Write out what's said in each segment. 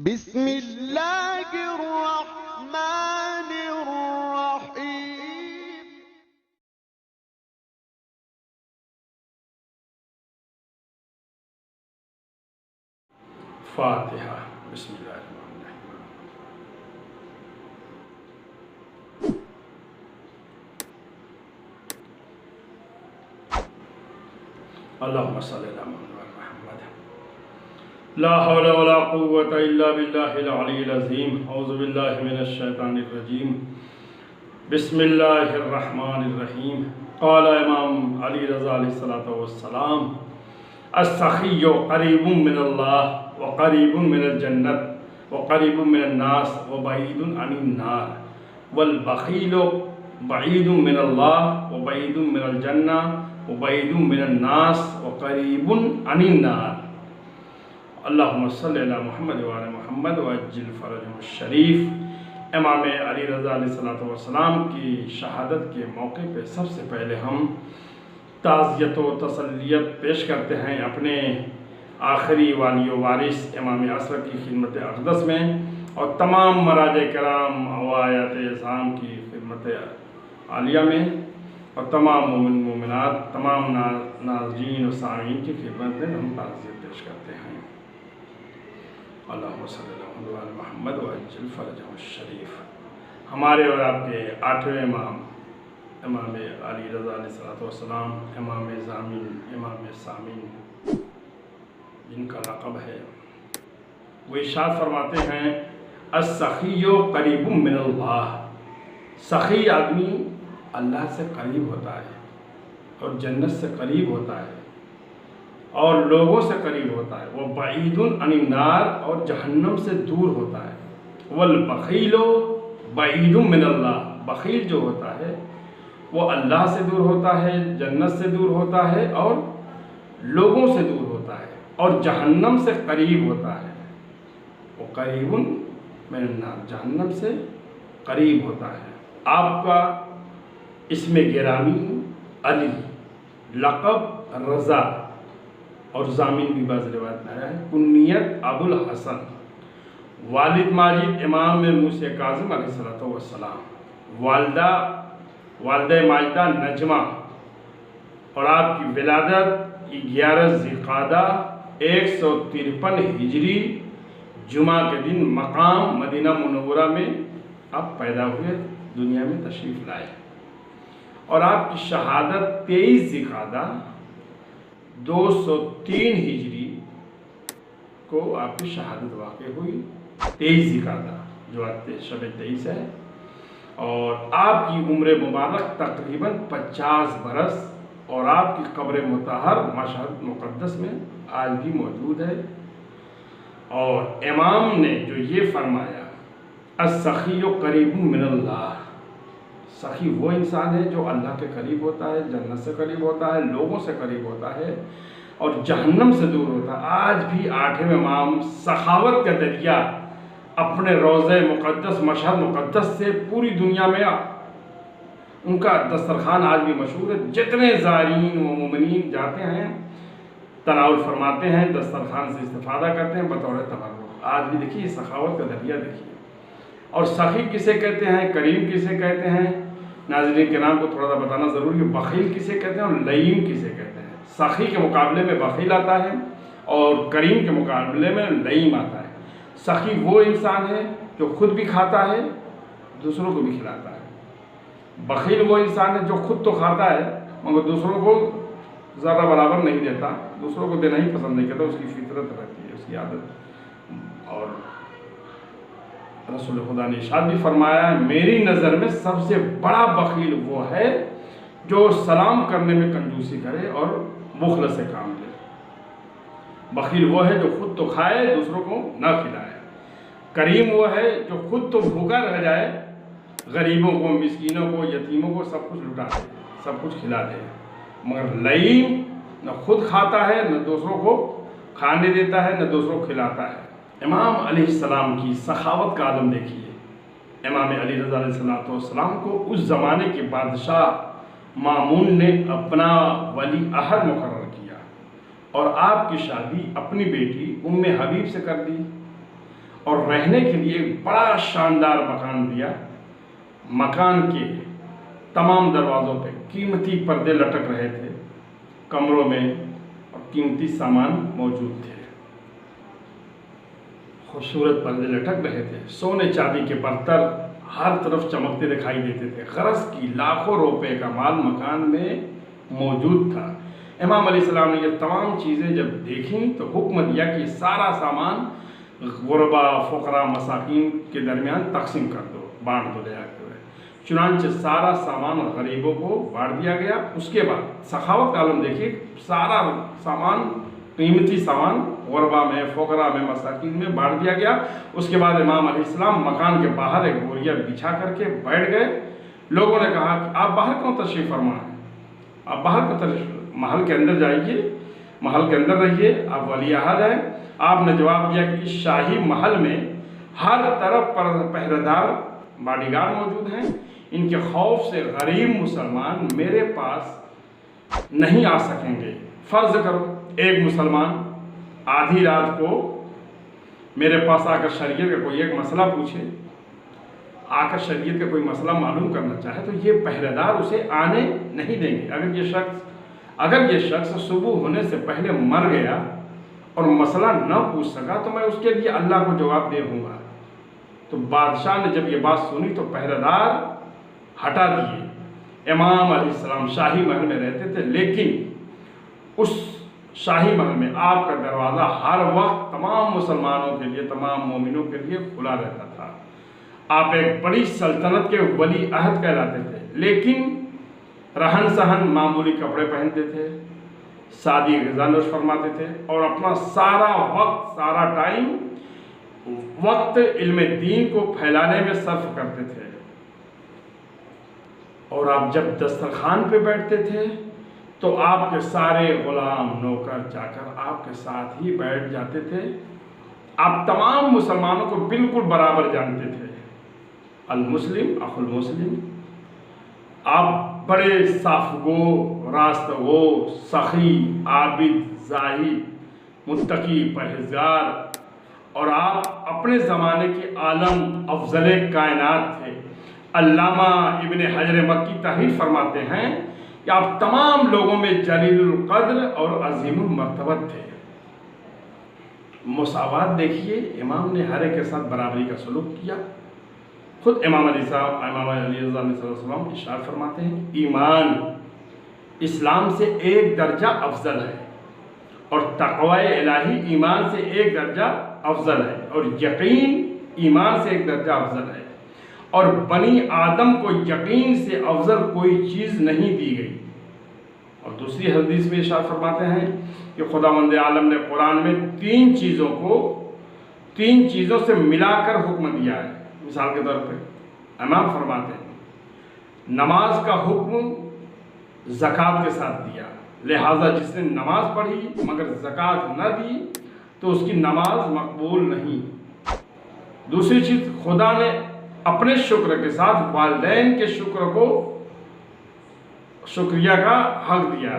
بسم اللہ الرحمن الرحیم۔ فاتحہ۔ بسم اللہ الرحمن الرحیم۔ اللہم صلی اللہ علیہ محمد۔ لا حول ولا قوة الا باللہ العلی العظیم۔ اعوذ باللہ من الشیطان الرجیم۔ بسم اللہ الرحمن الرحیم۔ قال امام علی رضا علیہ السلام: السخی قریب من اللہ وقریب من الجنت وقریب من الناس وبعید عن النار، والبخیل بعید من اللہ وبعید من الجنہ وبعید من الناس وقریب عن النار۔ اللہم صلی علی محمد وعلی محمد وعجل فرجہ الشریف۔ امام علی رضا علیہ السلام کی شہادت کے موقع پہ سب سے پہلے ہم تعزیت و تسلیت پیش کرتے ہیں اپنے آخری والی و وارث امام اصغر کی خدمت اقدس میں، اور تمام مراجع کرام و آیات اعظام کی خدمت عالیہ میں، اور تمام مومن مومنات، تمام ناظرین و سامعین کی خدمت میں ہم تعزیت پیش کرتے ہیں۔ اللہم صلی اللہ علیہ محمد وعجل فرجہ الشریف۔ ہمارے اور آپ کے آٹھویں امام امام علی رضا علیہ السلام، امام ضامن، امام سامن جن کا لقب ہے، وہ ارشاد فرماتے ہیں: السخی قریب من اللہ۔ سخی آدمی اللہ سے قریب ہوتا ہے اور جنت سے قریب ہوتا ہے اور لوگوں سے قریب ہوتا ہے، وہ بعید عن النار، اور جہنم سے دور ہوتا ہے، والبخیل بعید من اللہ۔ بخیل جو ہوتا ہے وہ اللہ سے دور ہوتا ہے، جنت سے دور ہوتا ہے اور لوگوں سے دور ہوتا ہے اور جہنم سے قریب ہوتا ہے۔ وہ قریب من النار، جہنم سے قریب ہوتا ہے۔ آپ کا اسم گرامی علی، لقب رضا، اور ضامن بھی بعض روایت میں ہے، کنیت ابو الحسن، والد ماجد امام موسی کاظم علیہ السلام، والدہ ماجدہ نجمہ، اور آپ کی ولادت 11 ذوالقعدہ 153 ہجری جمعہ کے دن مقام مدینہ منورہ میں آپ پیدا ہوئے، دنیا میں تشریف لائے، اور آپ کی شہادت 23 ذوالقعدہ 203 ہجری کو آپ کی شہادت واقع ہوئی، 23 ذوالقعدہ جو آج شب 23 ہے، اور آپ کی عمر مبارک تقریباً 50 برس، اور آپ کی قبر مطہر مشہد مقدس میں آج بھی موجود ہے۔ اور امام نے جو یہ فرمایا: السخی قریب من اللہ، سخی وہ انسان ہے جو اللہ کے قریب ہوتا ہے، جنت سے قریب ہوتا ہے، لوگوں سے قریب ہوتا ہے اور جہنم سے دور ہوتا ہے۔ آج بھی آٹھویں امام سخاوت کا دریا اپنے روضہ مقدس مشہد مقدس سے پوری دنیا میں ان کا دسترخوان آج بھی مشہور ہے۔ جتنے زائرین و مومنین جاتے ہیں تناول فرماتے ہیں، دسترخوان سے استفادہ کرتے ہیں بطور تبرک۔ آج بھی دیکھیے سخاوت کا دریا دیکھیے۔ اور سخی کسے کہتے ہیں، کریم کسے کہتے ہیں، ناظرین کرام کو تھوڑا سا بتانا ضروری ہے۔ بخیل کسے کہتے ہیں اور لئیم کسے کہتے ہیں۔ سخی کے مقابلے میں بخیل آتا ہے اور کریم کے مقابلے میں لئیم آتا ہے۔ سخی وہ انسان ہے جو خود بھی کھاتا ہے، دوسروں کو بھی کھلاتا ہے۔ بخیل وہ انسان ہے جو خود تو کھاتا ہے مگر دوسروں کو ذرہ برابر نہیں دیتا، دوسروں کو دینا ہی پسند نہیں کرتا، اس کی فطرت رہتی ہے، اس کی عادت۔ اور رسول خدا نے ارشاد بھی فرمایا ہے: میری نظر میں سب سے بڑا بخیل وہ ہے جو سلام کرنے میں کنجوسی کرے اور بخل سے کام لے۔ بخیل وہ ہے جو خود تو کھائے، دوسروں کو نہ کھلائے۔ کریم وہ ہے جو خود تو بھوکا رہ جائے، غریبوں کو، مسکینوں کو، یتیموں کو سب کچھ لٹا دے، سب کچھ کھلا دے۔ مگر لئیم نہ خود کھاتا ہے، نہ دوسروں کو کھانے دیتا ہے، نہ دوسروں کو کھلاتا ہے۔ امام علیہ السلام کی سخاوت کا عالم دیکھیے۔ امام علی رضا علیہ السلام کو اس زمانے کے بادشاہ مامون نے اپنا ولی عہد مقرر کیا اور آپ کی شادی اپنی بیٹی ام حبیب سے کر دی، اور رہنے کے لیے ایک بڑا شاندار مکان دیا۔ مکان کے تمام دروازوں پہ قیمتی پردے لٹک رہے تھے، کمروں میں اور قیمتی سامان موجود تھے، خوبصورت پردے لٹک رہے تھے، سونے چاندی کے برتن ہر طرف چمکتے دکھائی دیتے تھے، غرض کی لاکھوں روپے کا مال مکان میں موجود تھا۔ امام علیہ السلام نے یہ تمام چیزیں جب دیکھیں تو حکم دیا کہ سارا سامان غربا، فقراء، مساکین کے درمیان تقسیم کر دو، بانٹ دو دیا کرو۔ چنانچہ سارا سامان غریبوں کو بانٹ دیا گیا۔ اس کے بعد سخاوت کا عالم دیکھیے، سارا سامان، قیمتی سامان غربا میں، فقراء میں، مساکین میں بانٹ دیا گیا۔ اس کے بعد امام علیہ السلام مکان کے باہر ایک بوریا بچھا کر کے بیٹھ گئے۔ لوگوں نے کہا کہ آپ باہر کیوں تشریف فرما ہیں؟ آپ باہر کیوں تشریف، محل کے اندر جائیے، محل کے اندر رہیے، آپ ولی عہد ہیں۔ آپ نے جواب دیا کہ اس شاہی محل میں ہر طرف پہرے دار، باڈی گارڈ موجود ہیں، ان کے خوف سے غریب مسلمان میرے پاس نہیں آ سکیں گے۔ فرض کرو ایک مسلمان آدھی رات کو میرے پاس آ کر شریعت کا کوئی ایک مسئلہ پوچھے، آ کر شریعت کا کوئی مسئلہ معلوم کرنا چاہے تو یہ پہرے دار اسے آنے نہیں دیں گے۔ اگر یہ شخص صبح ہونے سے پہلے مر گیا اور مسئلہ نہ پوچھ سکا تو میں اس کے لیے اللہ کو جواب دے ہوں گا۔ تو بادشاہ نے جب یہ بات سنی تو پہرے دار ہٹا دیے۔ امام علیہ السلام شاہی محل میں رہتے تھے، لیکن اس شاہی محل میں آپ کا دروازہ ہر وقت تمام مسلمانوں کے لیے، تمام مومنوں کے لیے کھلا رہتا تھا۔ آپ ایک بڑی سلطنت کے ولی عہد کہلاتے تھے، لیکن رہن سہن معمولی کپڑے پہنتے تھے، سادی غذا نوش فرماتے تھے اور اپنا سارا وقت، سارا ٹائم، وقت علم دین کو پھیلانے میں صرف کرتے تھے۔ اور آپ جب دسترخوان پہ بیٹھتے تھے تو آپ کے سارے غلام، نوکر، چاکر آپ کے ساتھ ہی بیٹھ جاتے تھے۔ آپ تمام مسلمانوں کو بالکل برابر جانتے تھے، المسلم اخو المسلم۔ آپ بڑے صاف گو، راست گو، سخی، عابد، زاہد، متقی، پرہیزگار، اور آپ اپنے زمانے کے عالم افضل کائنات تھے۔ علامہ ابن حجر مکی تحریر فرماتے ہیں کہ آپ تمام لوگوں میں جلیل القدر اور عظیم المرتبت تھے۔ مساوات دیکھیے، امام نے ہر ایک کے ساتھ برابری کا سلوک کیا۔ خود امام علیہ السلام ارشاد فرماتے ہیں، ایمان اسلام سے ایک درجہ افضل ہے، اور تقوی الہی ایمان سے ایک درجہ افضل ہے، اور یقین ایمان سے ایک درجہ افضل ہے، اور بنی آدم کو یقین سے افضل کوئی چیز نہیں دی گئی۔ اور دوسری حدیث میں ارشاد فرماتے ہیں کہ خداوند عالم نے قرآن میں تین چیزوں سے ملا کر حکم دیا ہے۔ مثال کے طور پہ امام فرماتے ہیں، نماز کا حکم زکوٰۃ کے ساتھ دیا، لہٰذا جس نے نماز پڑھی مگر زکوٰۃ نہ دی تو اس کی نماز مقبول نہیں۔ دوسری چیز، خدا نے اپنے شکر کے ساتھ والدین کے شکریہ کا حق دیا۔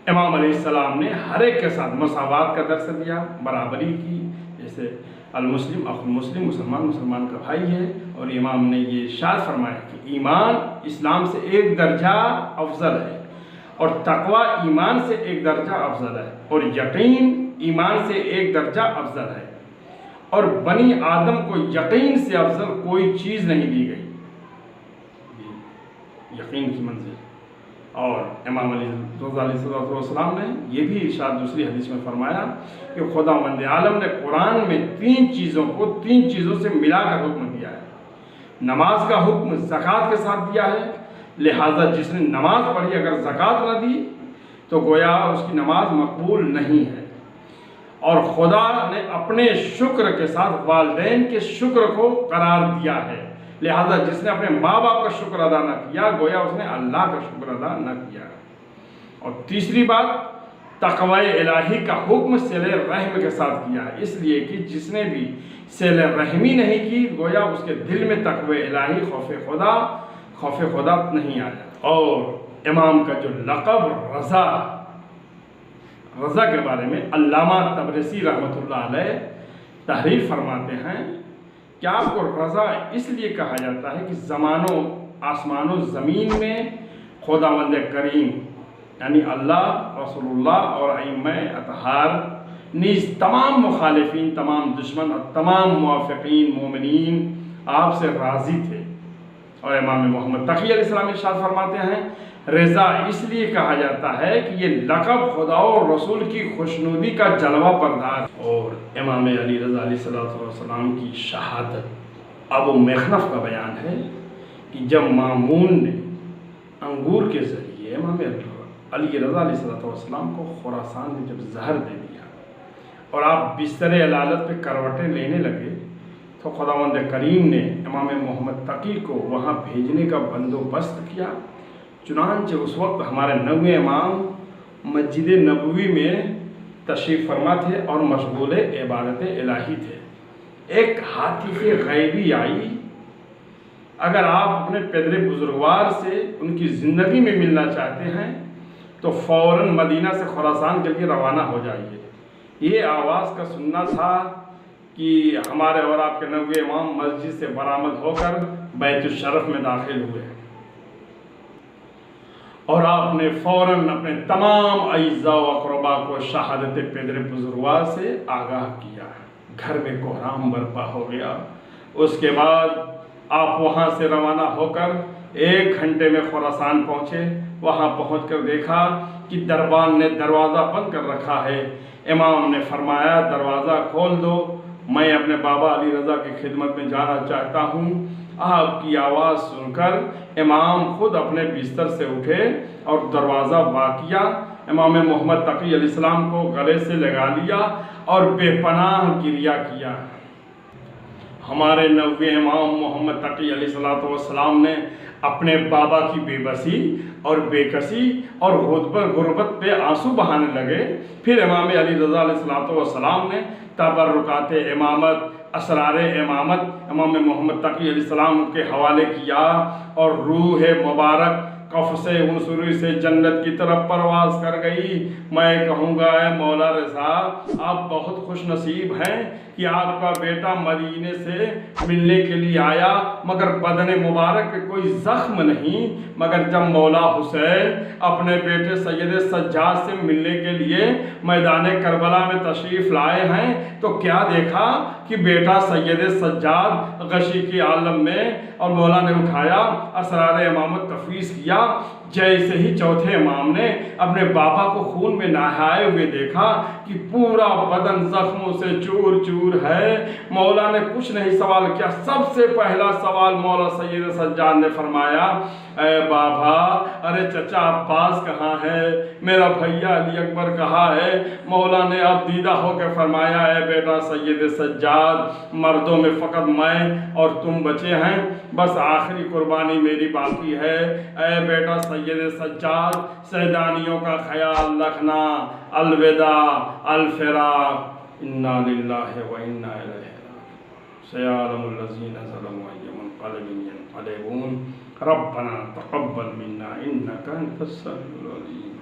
امام علیہ السلام نے ہر ایک کے ساتھ مساوات کا درس دیا، برابری کی، جیسے المسلم اخو المسلم، مسلمان کا بھائی ہے۔ اور امام نے یہ ارشاد فرمایا کہ ایمان اسلام سے ایک درجہ افضل ہے، اور تقوی ایمان سے ایک درجہ افضل ہے، اور یقین ایمان سے ایک درجہ افضل ہے، اور بنی آدم کو یقین سے افضل کوئی چیز نہیں دی گئی، یقین کی منزل۔ اور امام علیہ السلام نے یہ بھی ارشاد دوسری حدیث میں فرمایا کہ خداوند عالم نے قرآن میں تین چیزوں سے ملا کر حکم دیا ہے۔ نماز کا حکم زکوٰۃ کے ساتھ دیا ہے، لہٰذا جس نے نماز پڑھی اگر زکوٰۃ نہ دی تو گویا اس کی نماز مقبول نہیں ہے۔ اور خدا نے اپنے شکر کے ساتھ والدین کے شکر کو قرار دیا ہے، لہذا جس نے اپنے ماں باپ کا شکر ادا نہ کیا گویا اس نے اللہ کا شکر ادا نہ کیا۔ اور تیسری بات، تقوی الہی کا حکم صلہ رحم کے ساتھ کیا ہے، اس لیے کہ جس نے بھی صلہ رحمی نہیں کی گویا اس کے دل میں تقوی الہی، خوف خدا نہیں آیا۔ اور امام کا جو لقب رضا کے بارے میں علامہ تبرسی رحمۃ اللہ علیہ تحریر فرماتے ہیں کہ آپ کو رضا اس لیے کہا جاتا ہے کہ زمانوں آسمان و زمین میں خداوند کریم یعنی اللہ، رسول اللہ اور ائمہ اطہار نیز تمام مخالفین، تمام دشمن اور تمام موافقین مومنین آپ سے راضی تھے۔ اور امام محمد تقی علیہ السلام ارشاد فرماتے ہیں رضا اس لیے کہا جاتا ہے کہ یہ لقب خدا اور رسول کی خوشنودی کا جلوہ بردار۔ اور امام علی رضا علیہ السلام کی شہادت ابو مخنف کا بیان ہے کہ جب مامون نے انگور کے ذریعے امام علی رضا علیہ السلام کو خراسان میں جب زہر دے دیا اور آپ بستر علالت پہ کروٹیں لینے لگے تو خداوند کریم نے امام محمد تقی کو وہاں بھیجنے کا بندوبست کیا۔ چنانچہ اس وقت ہمارے نویں امام مسجد نبوی میں تشریف فرما تھے اور مشغول عبادت الہی تھے۔ ایک ہاتف غیبی آئی، اگر آپ اپنے پدر بزرگوار سے ان کی زندگی میں ملنا چاہتے ہیں تو فوراً مدینہ سے خراسان کے لیے روانہ ہو جائیے۔ یہ آواز کا سننا تھا کہ ہمارے اور آپ کے نویں امام مسجد سے برآمد ہو کر بیت الشرف میں داخل ہوئے اور آپ نے فوراً اپنے تمام اعزاء و اقربا کو شہادت پدر بزرگوار سے آگاہ کیا۔ گھر میں کوہرام برپا ہو گیا۔ اس کے بعد آپ وہاں سے روانہ ہو کر 1 گھنٹے میں خراسان پہنچے۔ وہاں پہنچ کر دیکھا کہ دربان نے دروازہ بند کر رکھا ہے۔ امام نے فرمایا دروازہ کھول دو، میں اپنے بابا علی رضا کی خدمت میں جانا چاہتا ہوں۔ آپ کی آواز سن کر امام خود اپنے بستر سے اٹھے اور دروازہ وا کیا۔ امام محمد تقی علیہ السلام کو گلے سے لگا لیا اور بے پناہ گریہ کیا۔ ہمارے نویں امام محمد تقی علیہ السلام نے اپنے بابا کی بے بسی اور بے کسی اور غربت پہ آنسو بہانے لگے۔ پھر امام علی رضا علیہ السلام نے تبرکات امامت، اسرار امامت امام محمد تقی علیہ السلام کے حوالے کیا اور روح مبارک قفص عنصری سے جنت کی طرف پرواز کر گئی۔ میں کہوں گا اے مولا رضا، آپ بہت خوش نصیب ہیں کہ آپ کا بیٹا مدینے سے ملنے کے لیے آیا، مگر بدن مبارک پہ کوئی زخم نہیں۔ مگر جب مولا حسین اپنے بیٹے سید سجاد سے ملنے کے لیے میدان کربلا میں تشریف لائے ہیں تو کیا دیکھا کہ بیٹا سید سجاد غشی کی عالم میں، اور مولا نے اٹھایا، اسرار امامت تفویض کیا۔ جیسے ہی چوتھے امام نے اپنے بابا کو خون میں نہائے ہوئے دیکھا کہ پورا بدن زخموں سے چور چور ہے، مولا نے کچھ نہیں سوال کیا۔ سب سے پہلا سوال مولا سید سجاد نے فرمایا اے بابا، ارے چچا عباس کہاں ہے، میرا بھیا علی اکبر کہاں ہے؟ مولا نے اب دیدہ ہو کے فرمایا اے بیٹا سید سجاد، مردوں میں فقط میں اور تم بچے ہیں، بس آخری قربانی میری باقی ہے۔ اے بیٹا سید سجاد، سیدانیوں کا خیال رکھنا، الوداع، الفراق، انا للہ و انا الیہ راجعون، سیعلم الذین ظلموا ای منقلب ینقلبون، ربنا تقبل منا انک انت السمیع العلیم۔